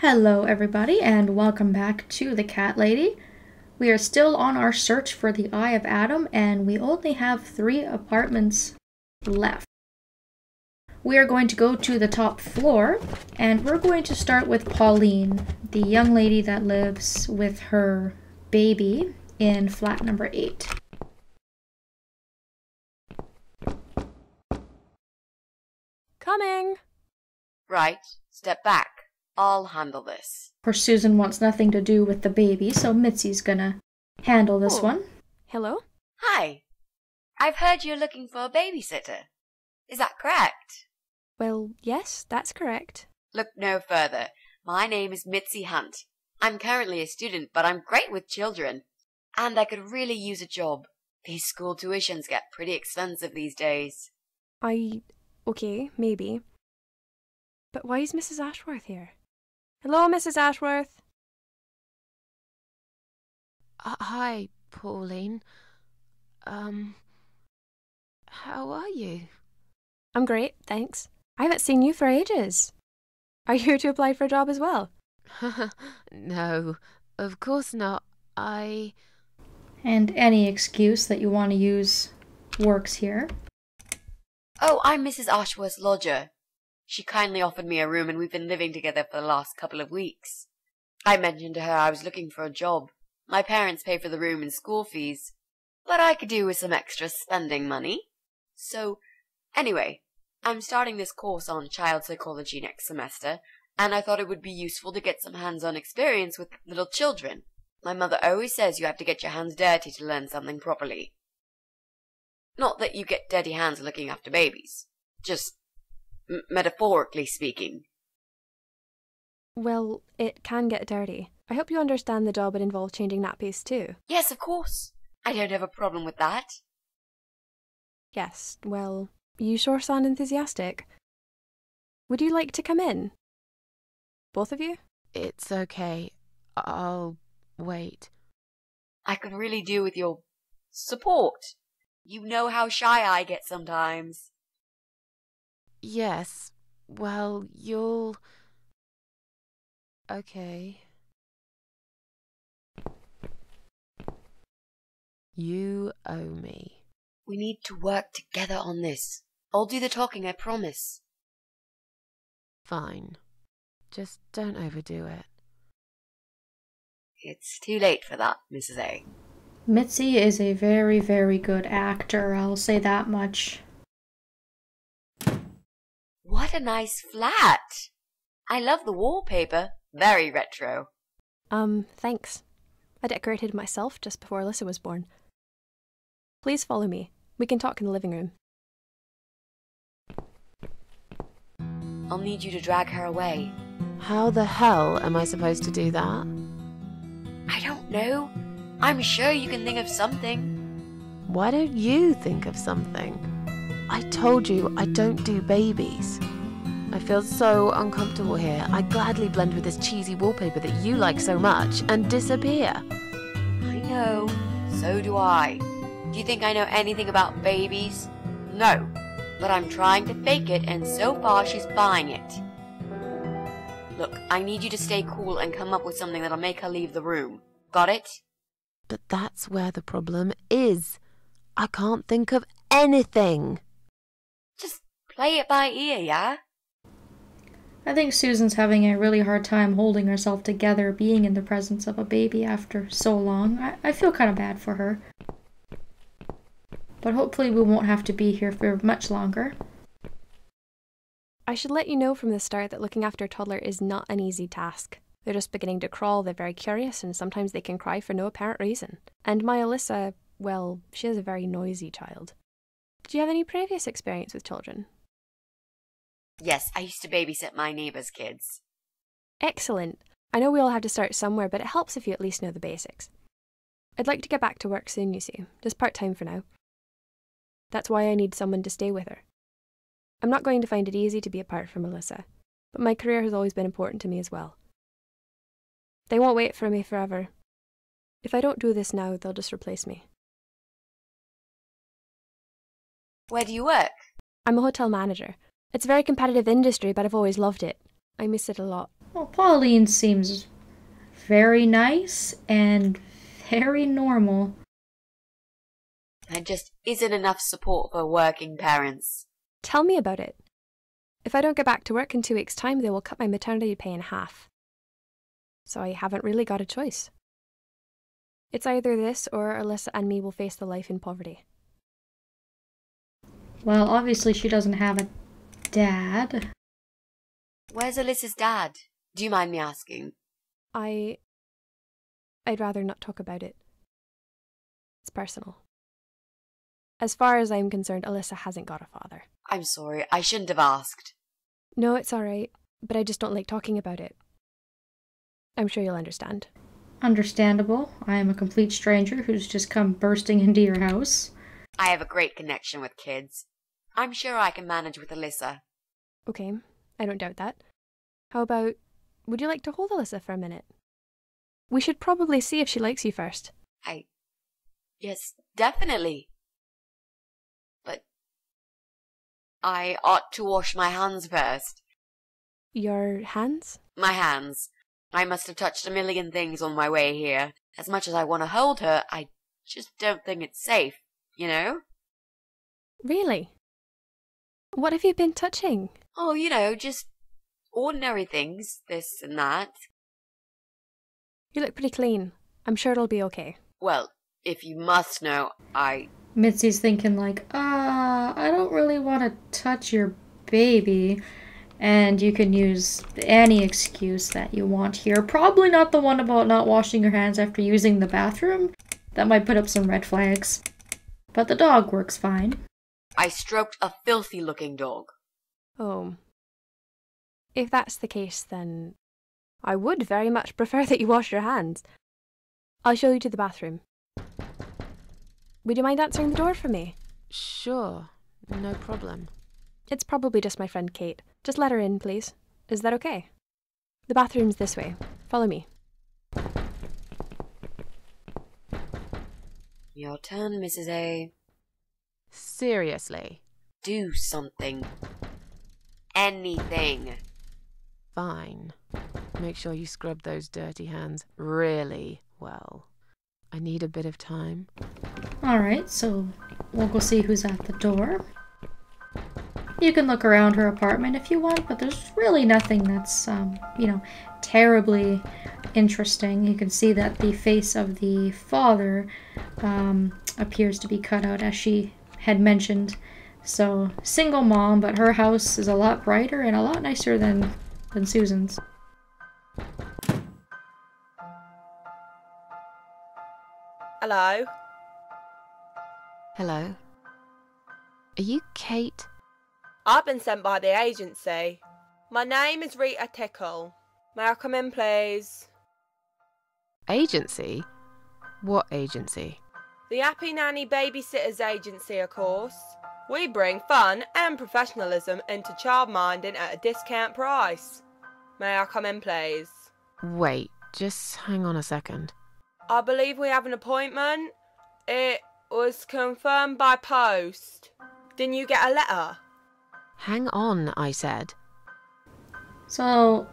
Hello everybody and welcome back to the Cat Lady. We are still on our search for the Eye of Adam and we only have 3 apartments left. We are going to go to the top floor and we're going to start with Pauline, the young lady that lives with her baby in flat number 8. Coming! Right, step back. I'll handle this. Poor Susan wants nothing to do with the baby, so Mitzi's gonna handle this one. Hello? Hi. I've heard you're looking for a babysitter. Is that correct? Well, yes, that's correct. Look no further. My name is Mitzi Hunt. I'm currently a student, but I'm great with children. And I could really use a job. These school tuitions get pretty expensive these days. Okay, maybe. But why is Mrs. Ashworth here? Hello, Mrs. Ashworth. Hi, Pauline. How are you? I'm great, thanks. I haven't seen you for ages. Are you here to apply for a job as well? No, of course not. And any excuse that you want to use works here. Oh, I'm Mrs. Ashworth's lodger. She kindly offered me a room and we've been living together for the last couple of weeks. I mentioned to her I was looking for a job. My parents pay for the room and school fees, but I could do with some extra spending money. So, anyway, I'm starting this course on child psychology next semester, and I thought it would be useful to get some hands-on experience with little children. My mother always says you have to get your hands dirty to learn something properly. Not that you get dirty hands looking after babies. Just metaphorically speaking. Well, it can get dirty. I hope you understand the job would involve changing nappies too. Yes, of course. I don't have a problem with that. Yes, well, you sure sound enthusiastic. Would you like to come in? Both of you? It's okay. I'll wait. I could really do with your support. You know how shy I get sometimes. Yes, well, you'll... Okay. You owe me. We need to work together on this. I'll do the talking, I promise. Fine. Just don't overdo it. It's too late for that, Mrs. A. Mitzi is a very, very good actor, I'll say that much. What a nice flat! I love the wallpaper. Very retro. Thanks. I decorated myself just before Alyssa was born. Please follow me. We can talk in the living room. I'll need you to drag her away. How the hell am I supposed to do that? I don't know. I'm sure you can think of something. Why don't you think of something? I told you I don't do babies. I feel so uncomfortable here. I gladly blend with this cheesy wallpaper that you like so much and disappear. I know. So do I. Do you think I know anything about babies? No. But I'm trying to fake it, and so far she's buying it. Look, I need you to stay cool and come up with something that'll make her leave the room. Got it? But that's where the problem is. I can't think of anything. Just play it by ear, yeah? I think Susan's having a really hard time holding herself together being in the presence of a baby after so long. I feel kind of bad for her. But hopefully we won't have to be here for much longer. I should let you know from the start that looking after a toddler is not an easy task. They're just beginning to crawl, they're very curious, and sometimes they can cry for no apparent reason. And my Alyssa, well, she is a very noisy child. Did you have any previous experience with children? Yes, I used to babysit my neighbor's kids. Excellent. I know we all have to start somewhere, but it helps if you at least know the basics. I'd like to get back to work soon, you see, just part-time for now. That's why I need someone to stay with her. I'm not going to find it easy to be apart from Alyssa, but my career has always been important to me as well. They won't wait for me forever. If I don't do this now, they'll just replace me. Where do you work? I'm a hotel manager. It's a very competitive industry, but I've always loved it. I miss it a lot. Well, Pauline seems very nice and very normal. There just isn't enough support for working parents. Tell me about it. If I don't get back to work in 2 weeks' time, they will cut my maternity pay in half. So I haven't really got a choice. It's either this or Alyssa and me will face the life in poverty. Well, obviously she doesn't have a dad. Where's Alyssa's dad? Do you mind me asking? I'd rather not talk about it. It's personal. As far as I'm concerned, Alyssa hasn't got a father. I'm sorry, I shouldn't have asked. No, it's alright, but I just don't like talking about it. I'm sure you'll understand. Understandable. I am a complete stranger who's just come bursting into your house. I have a great connection with kids. I'm sure I can manage with Alyssa. Okay, I don't doubt that. How about, would you like to hold Alyssa for a minute? We should probably see if she likes you first. Yes, definitely. But I ought to wash my hands first. Your hands? My hands. I must have touched a million things on my way here. As much as I want to hold her, I just don't think it's safe, you know? Really? What have you been touching? Oh, just ordinary things, this and that. You look pretty clean. I'm sure it'll be okay. Well, if you must know, Mitzi's thinking like, I don't really want to touch your baby. And you can use any excuse that you want here. Probably not the one about not washing your hands after using the bathroom. That might put up some red flags. But the dog works fine. I stroked a filthy-looking dog. Oh. If that's the case, then I would very much prefer that you wash your hands. I'll show you to the bathroom. Would you mind answering the door for me? Sure, no problem. It's probably just my friend Kate. Just let her in, please. Is that okay? The bathroom's this way. Follow me. Your turn, Mrs. A. Seriously? Do something. Anything. Fine. Make sure you scrub those dirty hands really well. I need a bit of time. Alright, so we'll go see who's at the door. You can look around her apartment if you want, but there's really nothing that's, terribly interesting. You can see that the face of the father appears to be cut out, as she had mentioned. So, single mom, but her house is a lot brighter and a lot nicer than Susan's. Hello? Hello? Are you Kate? I've been sent by the agency. My name is Rita Tickle. May I come in, please? Agency? What agency? The Happy Nanny Babysitters Agency, of course. We bring fun and professionalism into childminding at a discount price. May I come in, please? Wait, just hang on a second. I believe we have an appointment. It was confirmed by post. Didn't you get a letter? Hang on, I said. So,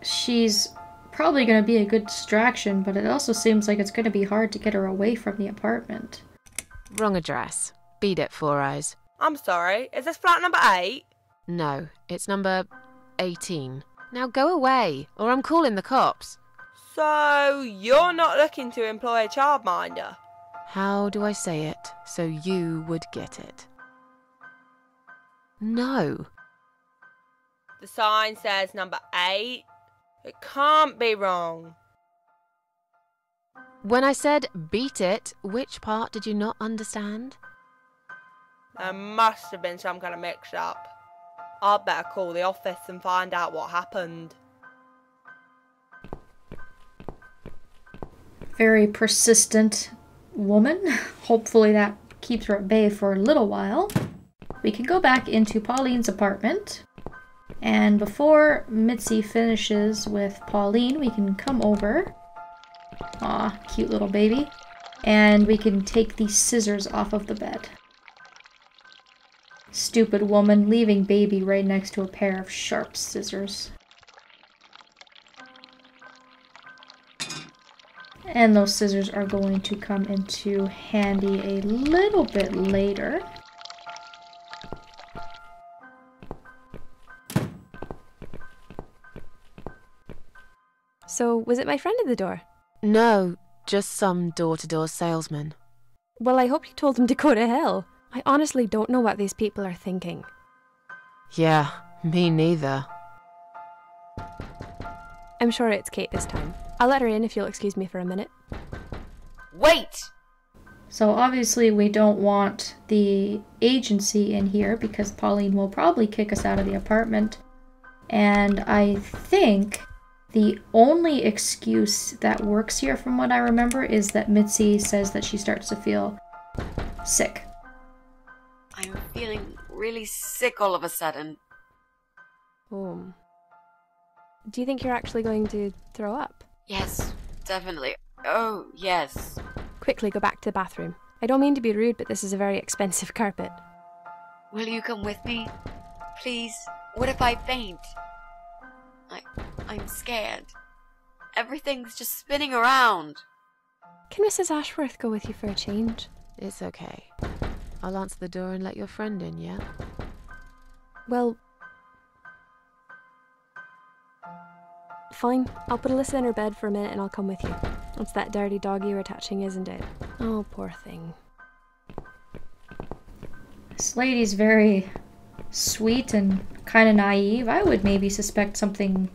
she's probably going to be a good distraction, but it also seems like it's going to be hard to get her away from the apartment. Wrong address. Beat it, Four Eyes. I'm sorry, is this flat number 8? No, it's number 18. Now go away, or I'm calling the cops. So, you're not looking to employ a childminder? How do I say it so you would get it? No. The sign says number 8. It can't be wrong. When I said beat it, which part did you not understand? There must have been some kind of mix-up. I'd better call the office and find out what happened. Very persistent woman. Hopefully that keeps her at bay for a little while. We can go back into Pauline's apartment. And before Mitzi finishes with Pauline, we can come over. Aw, cute little baby. And we can take these scissors off of the bed. Stupid woman, leaving baby right next to a pair of sharp scissors. And those scissors are going to come into handy a little bit later. So, was it my friend at the door? No, just some door-to-door salesman. Well, I hope you told him to go to hell. I honestly don't know what these people are thinking. Yeah, me neither. I'm sure it's Kate this time. I'll let her in if you'll excuse me for a minute. Wait! So obviously we don't want the agency in here because Pauline will probably kick us out of the apartment. And I think the only excuse that works here from what I remember is that Mitzi says that she starts to feel sick. I'm feeling really sick all of a sudden. Oh. Do you think you're actually going to throw up? Yes, definitely. Oh, yes. Quickly go back to the bathroom. I don't mean to be rude, but this is a very expensive carpet. Will you come with me? Please? What if I faint? I'm scared. Everything's just spinning around. Can Mrs. Ashworth go with you for a change? It's okay. I'll answer the door and let your friend in, yeah? Well... Fine. I'll put Alyssa in her bed for a minute and I'll come with you. It's that dirty dog you were touching, isn't it? Oh, poor thing. This lady's very sweet and kind of naive. I would maybe suspect something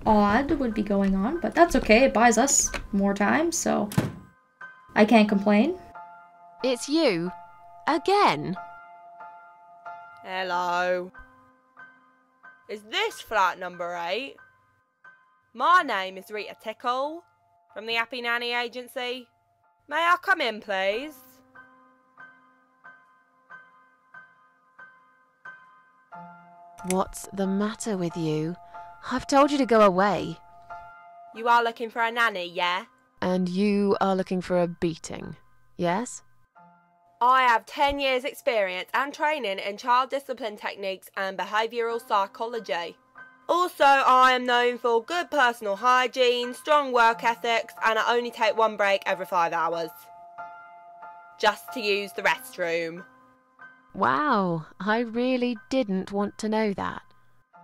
odd would be going on, but that's okay. It buys us more time, so I can't complain. It's you? Again? Hello. Is this flat number 8? My name is Rita Tickle, from the Happy Nanny Agency. May I come in, please? What's the matter with you? I've told you to go away. You are looking for a nanny, yeah? And you are looking for a beating, yes? I have 10 years experience and training in child discipline techniques and behavioural psychology. Also, I am known for good personal hygiene, strong work ethics, and I only take one break every 5 hours. Just to use the restroom. Wow, I really didn't want to know that.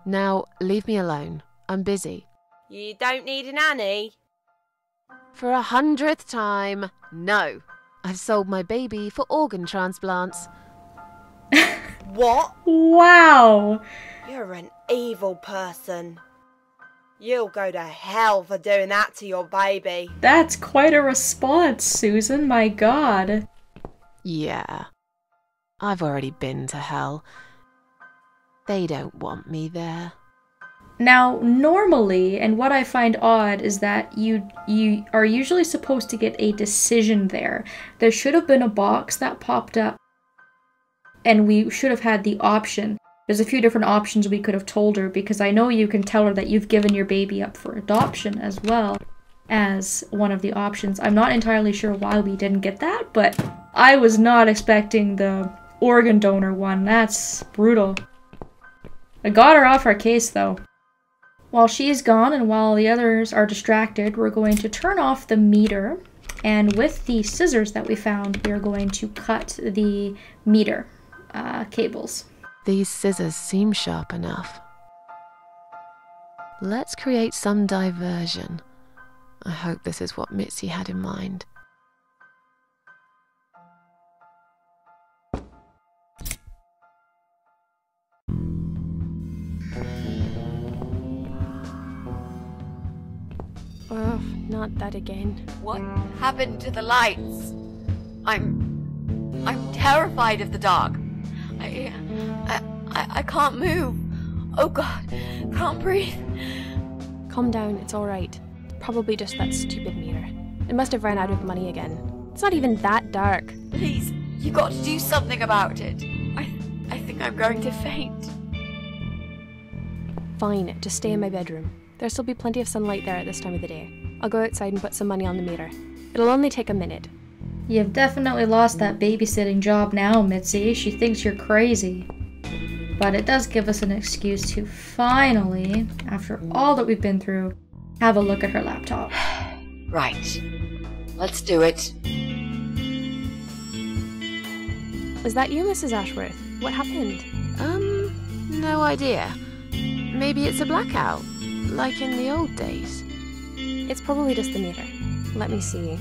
Now, leave me alone. I'm busy. You don't need a nanny? For 100th time, no. I've sold my baby for organ transplants. What? Wow! You're an evil person. You'll go to hell for doing that to your baby. That's quite a response, Susan, my god. Yeah. I've already been to hell. They don't want me there. Now, normally, and what I find odd is that you are usually supposed to get a decision there. There should have been a box that popped up, and we should have had the option. There's a few different options we could have told her, because I know you can tell her that you've given your baby up for adoption as well as one of the options. I'm not entirely sure why we didn't get that, but I was not expecting the organ donor one. That's brutal. I got her off our case, though. While she's gone and while the others are distracted, we're going to turn off the meter, and with the scissors that we found, we are going to cut the meter cables. These scissors seem sharp enough. Let's create some diversion. I hope this is what Mitzi had in mind. Oh, not that again. What happened to the lights? I'm terrified of the dog. I can't move. Oh God, can't breathe. Calm down, it's alright. Probably just that stupid meter. It must have run out of money again. It's not even that dark. Please, you got to do something about it. I think I'm going to faint. Fine, just stay in my bedroom. There'll still be plenty of sunlight there at this time of the day. I'll go outside and put some money on the meter. It'll only take a minute. You've definitely lost that babysitting job now, Mitzi. She thinks you're crazy. But it does give us an excuse to finally, after all that we've been through, have a look at her laptop. Right. Let's do it. Is that you, Mrs. Ashworth? What happened? No idea. Maybe it's a blackout, like in the old days. It's probably just the meter. Let me see.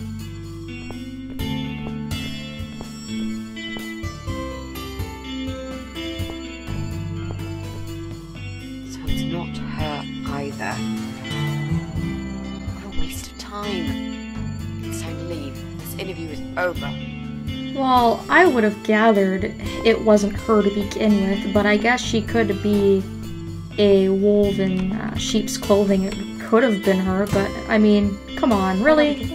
So it's not her either. What a waste of time. It's time to leave. This interview is over. Well, I would have gathered it wasn't her to begin with, but I guess she could be a wolf in sheep's clothing. It could have been her, but I mean, come on, really?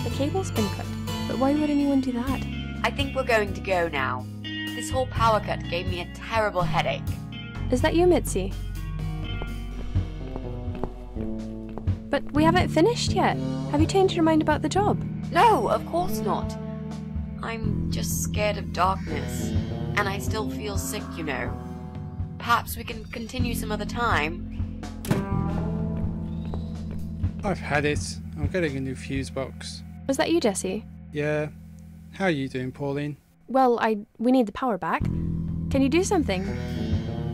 The cable's been cut, but why would anyone do that? I think we're going to go now. This whole power cut gave me a terrible headache. Is that you, Mitzi? But we haven't finished yet. Have you changed your mind about the job? No, of course not. I'm just scared of darkness. And I still feel sick, you know. Perhaps we can continue some other time. I've had it. I'm getting a new fuse box. Was that you, Jessie? Yeah. How are you doing, Pauline? Well, we need the power back. Can you do something?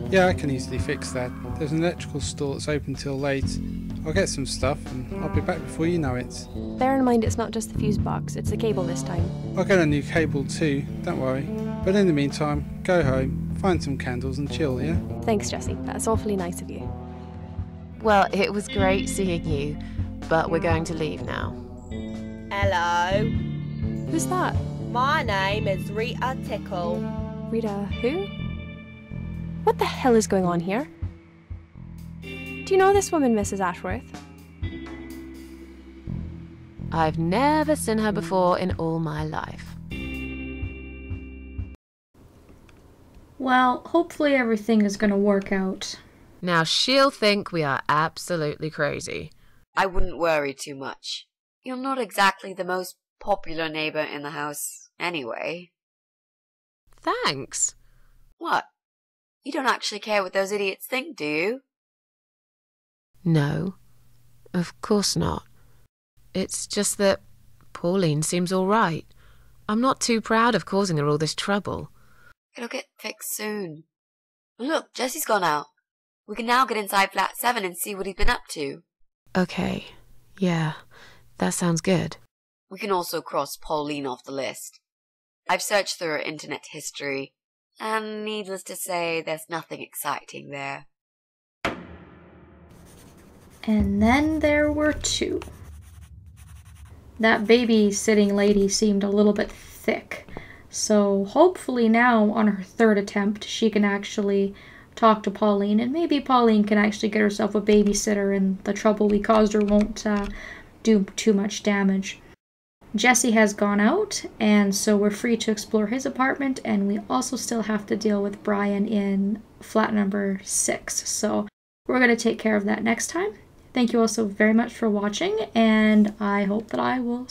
Yeah, I can easily fix that. There's an electrical store that's open till late. I'll get some stuff and I'll be back before you know it. Bear in mind it's not just the fuse box, it's the cable this time. I'll get a new cable too, don't worry. But in the meantime, go home, find some candles and chill, yeah? Thanks, Jessie. That's awfully nice of you. Well, it was great seeing you, but we're going to leave now. Hello. Who's that? My name is Rita Tickle. Rita who? What the hell is going on here? Do you know this woman, Mrs. Ashworth? I've never seen her before in all my life. Well, hopefully everything is going to work out. Now she'll think we are absolutely crazy. I wouldn't worry too much. You're not exactly the most popular neighbor in the house, anyway. Thanks. What? You don't actually care what those idiots think, do you? No, of course not. It's just that Pauline seems all right. I'm not too proud of causing her all this trouble. It'll get fixed soon. Look, Jessie's gone out. We can now get inside flat 7 and see what he's been up to. Okay, yeah, that sounds good. We can also cross Pauline off the list. I've searched through her internet history, and needless to say, there's nothing exciting there. And then there were two. That babysitting lady seemed a little bit thick, so hopefully now on her third attempt she can actually talk to Pauline, and maybe Pauline can actually get herself a babysitter and the trouble we caused her won't do too much damage. Jessie has gone out, and so we're free to explore his apartment, and we also still have to deal with Brian in flat number 6, so we're going to take care of that next time. Thank you all so very much for watching, and I hope that I will